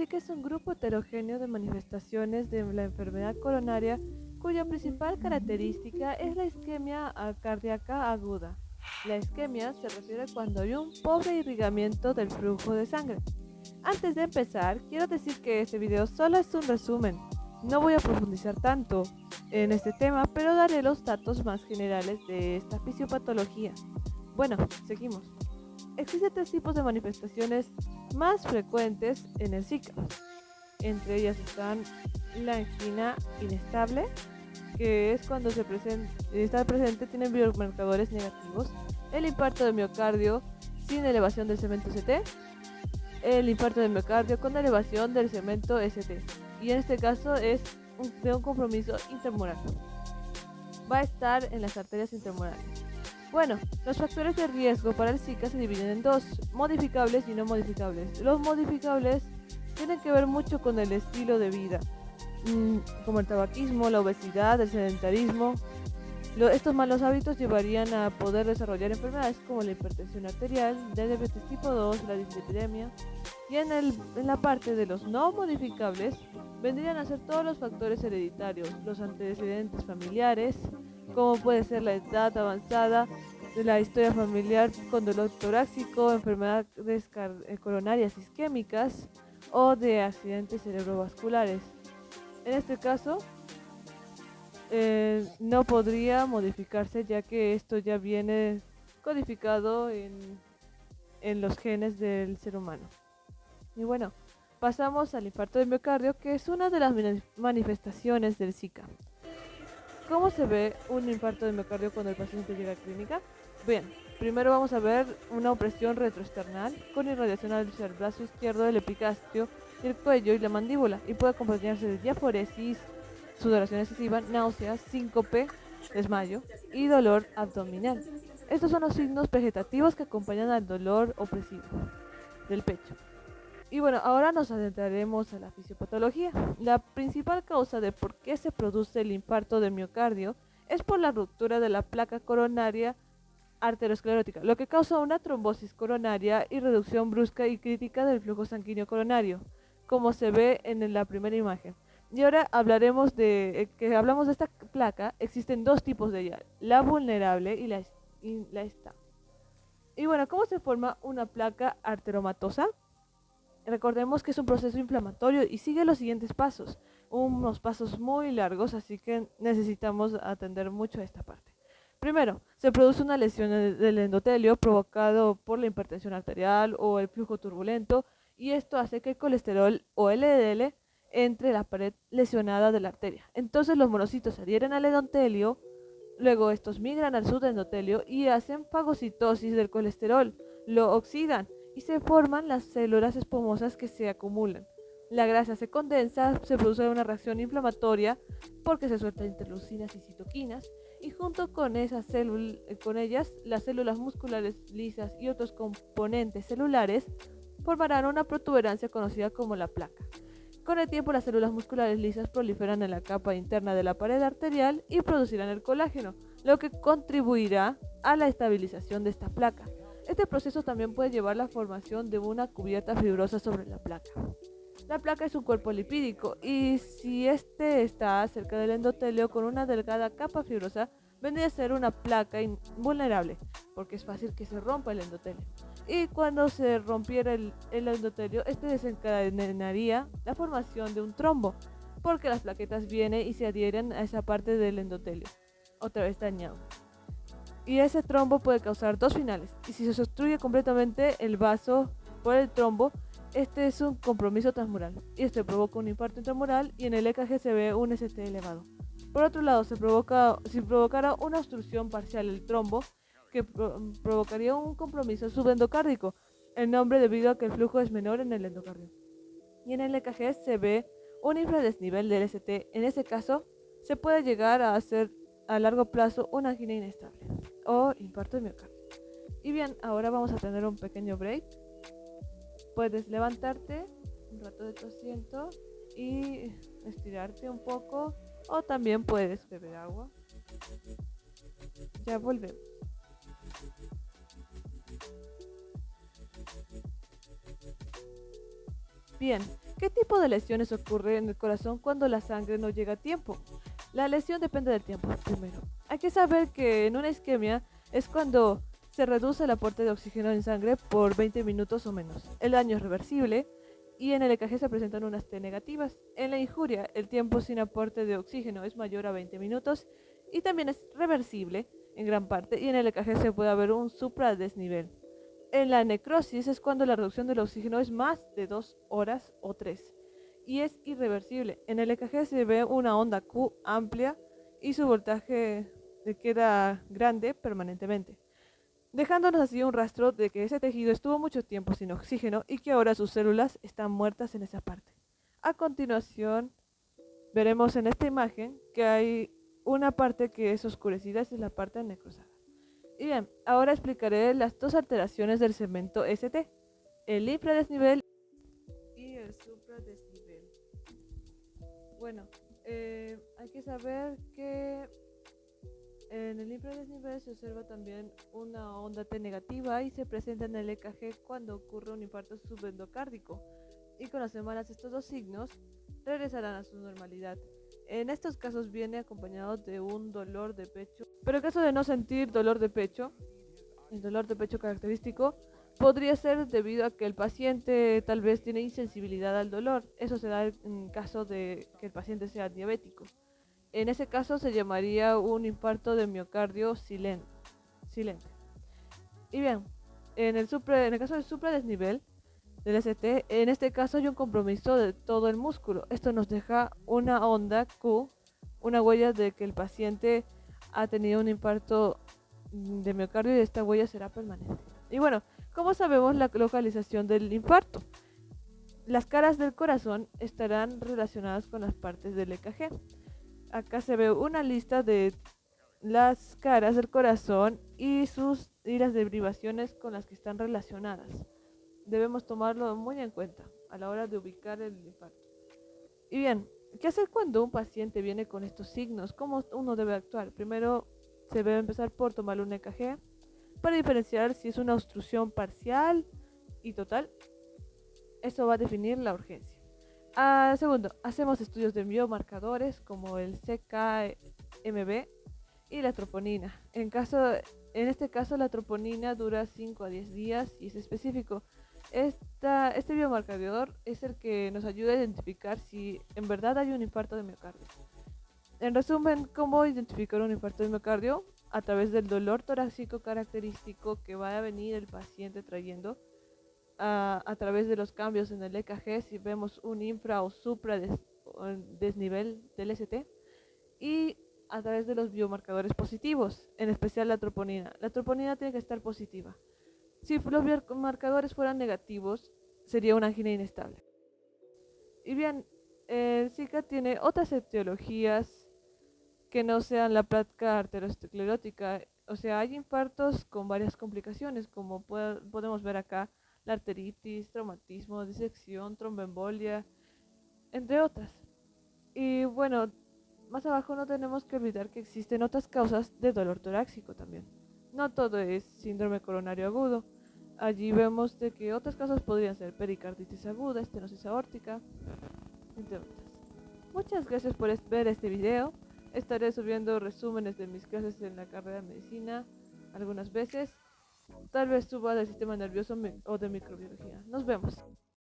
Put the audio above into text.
SICA es un grupo heterogéneo de manifestaciones de la enfermedad coronaria cuya principal característica es la isquemia cardíaca aguda. La isquemia se refiere cuando hay un pobre irrigamiento del flujo de sangre. Antes de empezar, quiero decir que este video solo es un resumen. No voy a profundizar tanto en este tema, pero daré los datos más generales de esta fisiopatología. Bueno, seguimos. Existen tres tipos de manifestaciones más frecuentes en el Zika. Entre ellas están la angina inestable, que es cuando está presente, tienen biomarcadores negativos, el infarto de miocardio sin elevación del cemento CT, el infarto de miocardio con elevación del cemento ST, y en este caso es de un compromiso intermural. Va a estar en las arterias intermurales. Bueno, los factores de riesgo para el Zika se dividen en dos, modificables y no modificables. Los modificables tienen que ver mucho con el estilo de vida, como el tabaquismo, la obesidad, el sedentarismo. Estos malos hábitos llevarían a poder desarrollar enfermedades como la hipertensión arterial, la diabetes tipo 2, la dislipidemia. Y en la parte de los no modificables vendrían a ser todos los factores hereditarios, los antecedentes familiares, como puede ser la edad avanzada, de la historia familiar con dolor torácico, enfermedades coronarias isquémicas o de accidentes cerebrovasculares. En este caso, no podría modificarse ya que esto ya viene codificado en los genes del ser humano. Y bueno, pasamos al infarto de miocardio, que es una de las manifestaciones del Zika. ¿Cómo se ve un infarto de miocardio cuando el paciente llega a clínica? Bien, primero vamos a ver una opresión retroesternal con irradiación hacia el brazo izquierdo, el epigastrio, el cuello y la mandíbula, y puede acompañarse de diaforesis, sudoración excesiva, náuseas, síncope, desmayo y dolor abdominal. Estos son los signos vegetativos que acompañan al dolor opresivo del pecho. Y bueno, ahora nos adentraremos a la fisiopatología. La principal causa de por qué se produce el infarto de miocardio es por la ruptura de la placa coronaria arteriosclerótica, lo que causa una trombosis coronaria y reducción brusca y crítica del flujo sanguíneo coronario, como se ve en la primera imagen. Y ahora hablaremos hablamos de esta placa. Existen dos tipos de ella, la vulnerable y la estable. Y bueno, ¿cómo se forma una placa arteromatosa? Recordemos que es un proceso inflamatorio y sigue los siguientes pasos, unos pasos muy largos, así que necesitamos atender mucho a esta parte. Primero, se produce una lesión del endotelio provocado por la hipertensión arterial o el flujo turbulento, y esto hace que el colesterol o LDL entre la pared lesionada de la arteria. Entonces los monocitos se adhieren al endotelio, luego estos migran al subendotelio y hacen fagocitosis del colesterol, lo oxidan y se forman las células esponjosas que se acumulan. La grasa se condensa, se produce una reacción inflamatoria porque se sueltan interleucinas y citoquinas, y junto con con ellas las células musculares lisas y otros componentes celulares formarán una protuberancia conocida como la placa. Con el tiempo, las células musculares lisas proliferan en la capa interna de la pared arterial y producirán el colágeno, lo que contribuirá a la estabilización de esta placa. Este proceso también puede llevar a la formación de una cubierta fibrosa sobre la placa. La placa es un cuerpo lipídico, y si este está cerca del endotelio con una delgada capa fibrosa, vendría a ser una placa invulnerable, porque es fácil que se rompa el endotelio. Y cuando se rompiera el endotelio, este desencadenaría la formación de un trombo, porque las plaquetas vienen y se adhieren a esa parte del endotelio, otra vez dañado. Y ese trombo puede causar dos finales, y si se obstruye completamente el vaso por el trombo, este es un compromiso transmural, y este provoca un infarto intramural, y en el EKG se ve un ST elevado. Por otro lado, si provocara una obstrucción parcial el trombo, que provocaría un compromiso subendocárdico, el nombre debido a que el flujo es menor en el endocardio. Y en el EKG se ve un infradesnivel del ST. En ese caso, se puede llegar a hacer a largo plazo una angina inestable o infarto de miocardio. Y bien, ahora vamos a tener un pequeño break. Puedes levantarte un rato de tu asiento y estirarte un poco, o también puedes beber agua. Ya volvemos. Bien, ¿qué tipo de lesiones ocurre en el corazón cuando la sangre no llega a tiempo? La lesión depende del tiempo, primero. Hay que saber que en una isquemia es cuando se reduce el aporte de oxígeno en sangre por 20 minutos o menos. El daño es reversible y en el EKG se presentan unas T negativas. En la injuria, el tiempo sin aporte de oxígeno es mayor a 20 minutos y también es reversible en gran parte y en el EKG se puede ver un supradesnivel. En la necrosis es cuando la reducción del oxígeno es más de 2 horas o 3 y es irreversible. En el EKG se ve una onda Q amplia y su voltaje le queda grande permanentemente, dejándonos así un rastro de que ese tejido estuvo mucho tiempo sin oxígeno y que ahora sus células están muertas en esa parte. A continuación, veremos en esta imagen que hay una parte que es oscurecida, esa es la parte necrosada. Y bien, ahora explicaré las dos alteraciones del segmento ST, el infradesnivel y el supradesnivel. Bueno, hay que saber que en el infradesnivel se observa también una onda T negativa y se presenta en el EKG cuando ocurre un infarto subendocárdico. Y con las semanas estos dos signos regresarán a su normalidad. En estos casos viene acompañado de un dolor de pecho, pero en caso de no sentir dolor de pecho, el dolor de pecho característico podría ser debido a que el paciente tal vez tiene insensibilidad al dolor. Eso se da en caso de que el paciente sea diabético. En ese caso se llamaría un infarto de miocardio silente. Y bien, en el caso del supradesnivel del ST, en este caso hay un compromiso de todo el músculo. Esto nos deja una onda Q, una huella de que el paciente ha tenido un infarto de miocardio y esta huella será permanente. Y bueno, ¿cómo sabemos la localización del infarto? Las caras del corazón estarán relacionadas con las partes del EKG. Acá se ve una lista de las caras del corazón y las derivaciones con las que están relacionadas. Debemos tomarlo muy en cuenta a la hora de ubicar el infarto. Y bien, ¿qué hacer cuando un paciente viene con estos signos? ¿Cómo uno debe actuar? Primero se debe empezar por tomarle un EKG para diferenciar si es una obstrucción parcial y total. Eso va a definir la urgencia. Segundo, hacemos estudios de biomarcadores como el CK-MB y la troponina. En este caso, la troponina dura 5 a 10 días y es específico. Este biomarcador es el que nos ayuda a identificar si en verdad hay un infarto de miocardio. En resumen, ¿cómo identificar un infarto de miocardio? A través del dolor torácico característico que va a venir el paciente trayendo, a través de los cambios en el EKG, si vemos un infra o supra desnivel del ST, y a través de los biomarcadores positivos, en especial la troponina. La troponina tiene que estar positiva. Si los biomarcadores fueran negativos, sería una angina inestable. Y bien, el Zika tiene otras etiologías que no sean la placa arteriosclerótica. O sea, hay infartos con varias complicaciones, como podemos ver acá, la arteritis, traumatismo, disección, tromboembolia, entre otras. Y bueno, más abajo no tenemos que olvidar que existen otras causas de dolor torácico también. No todo es síndrome coronario agudo. Allí vemos de que otras causas podrían ser pericarditis aguda, estenosis aórtica, entre otras. Muchas gracias por ver este video. Estaré subiendo resúmenes de mis clases en la carrera de medicina algunas veces. Tal vez suba del sistema nervioso o de microbiología. Nos vemos.